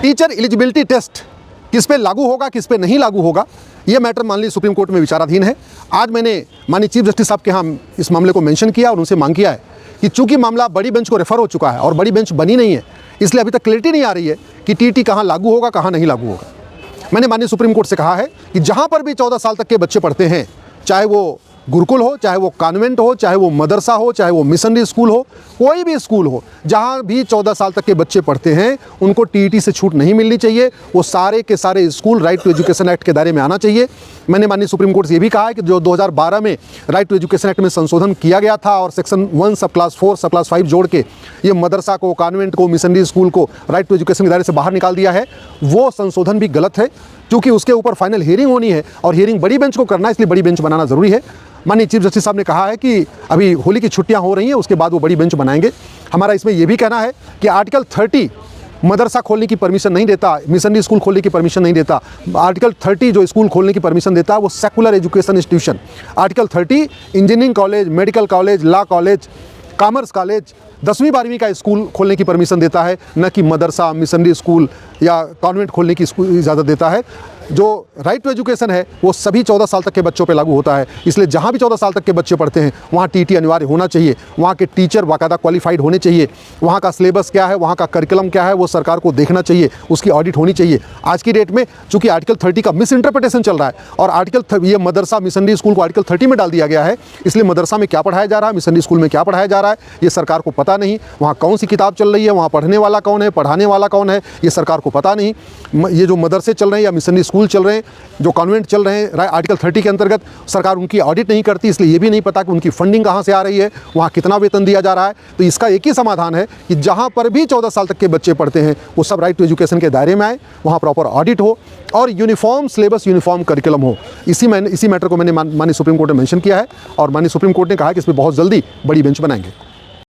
Teacher eligibility test किस पे लागू होगा, किस पे नहीं लागू होगा, ये मैटर माननीय सुप्रीम कोर्ट में विचाराधीन है। आज मैंने माननीय चीफ जस्टिस साहब के यहाँ इस मामले को मेंशन किया और उनसे मांग किया है कि चूंकि मामला बड़ी बेंच को रेफर हो चुका है और बड़ी बेंच बनी नहीं है, इसलिए अभी तक क्लैरिटी नहीं आ रही है कि टीटी कहाँ लागू होगा, कहाँ नहीं लागू होगा। मैंने माननीय सुप्रीम कोर्ट से कहा है कि जहाँ पर भी 14 साल तक के बच्चे पढ़ते हैं, चाहे वो गुरुकुल हो, चाहे वो कॉन्वेंट हो, चाहे वो मदरसा हो, चाहे वो मिशनरी स्कूल हो, कोई भी स्कूल हो, जहाँ भी 14 साल तक के बच्चे पढ़ते हैं, उनको टीईटी से छूट नहीं मिलनी चाहिए। वो सारे के सारे school right to education act के दायरे में आना चाहिए। मैंने माननीय सुप्रीम कोर्ट से ये भी कहा है कि जो 2012 में राइट टू एजुकेशन एक्ट में संशोधन किया गया था और सेक्शन 1 सब क्लास 4 सब क्लास 5 जोड़ के ये मदरसा को, कॉन्वेंट को, मिशनरी स्कूल को राइट टू एजुकेशन के दायरे से बाहर निकाल दिया है, वो संशोधन भी गलत है, क्योंकि उसके ऊपर फाइनल हियरिंग होनी है और हियरिंग बड़ी बेंच को करना है, इसलिए बड़ी बेंच बनाना ज़रूरी है। माननीय चीफ जस्टिस साहब ने कहा है कि अभी होली की छुट्टियां हो रही हैं, उसके बाद वो बड़ी बेंच बनाएंगे। हमारा इसमें यह भी कहना है कि आर्टिकल 30 मदरसा खोलने की परमिशन नहीं देता, मिशनरी स्कूल खोलने की परमिशन नहीं देता। आर्टिकल 30 जो स्कूल खोलने की परमिशन देता है वो secular education institution. Article 30 engineering college, medical college, law college, commerce college, 10वीं 12वीं का स्कूल खोलने की परमिशन देता है, न कि मदरसा, मिशनरी स्कूल या कॉन्वेंट खोलने की इजाज़त देता है। जो राइट टू एजुकेशन है वो सभी 14 साल तक के बच्चों पे लागू होता है, इसलिए जहाँ भी 14 साल तक के बच्चे पढ़ते हैं वहाँ टीटी अनिवार्य होना चाहिए, वहाँ के टीचर बाकायदा क्वालिफाइड होने चाहिए, वहाँ का सिलेबस क्या है, वहाँ का करिकुलम क्या है, वो सरकार को देखना चाहिए, उसकी ऑडिट होनी चाहिए। आज की डेट में चूँकि आर्टिकल 30 का मिस इंटरप्रिटेशन चल रहा है और ये मदरसा, मिशनरी स्कूल को आर्टिकल 30 में डाल दिया गया है, इसलिए मदरसा में क्या पढ़ाया जा रहा है, मिशनरी स्कूल में क्या पढ़ाया जा रहा है, ये सरकार को पता नहीं। वहाँ कौन सी किताब चल रही है, वहाँ पढ़ने वाला कौन है, पढ़ाने वाला कौन है, ये सरकार को पता नहीं। ये जो मदरसे चल रहे हैं या मिशनरी स्कूल चल रहे हैं, जो कॉन्वेंट चल रहे हैं आर्टिकल 30 के अंतर्गत, सरकार उनकी ऑडिट नहीं करती, इसलिए ये भी नहीं पता कि उनकी फंडिंग कहाँ से आ रही है, वहाँ कितना वेतन दिया जा रहा है। तो इसका एक ही समाधान है कि जहाँ पर भी 14 साल तक के बच्चे पढ़ते हैं वो सब राइट टू एजुकेशन के दायरे में आए, वहाँ प्रॉपर ऑडिट हो और यूनिफॉर्म सिलेबस, यूनिफॉर्म करिकुलम हो। इसी मैटर को मैंने माननीय सुप्रीम कोर्ट ने मेंशन किया है और माननीय सुप्रीम कोर्ट ने कहा कि इस पर बहुत जल्दी बड़ी बेंच बनाएंगे।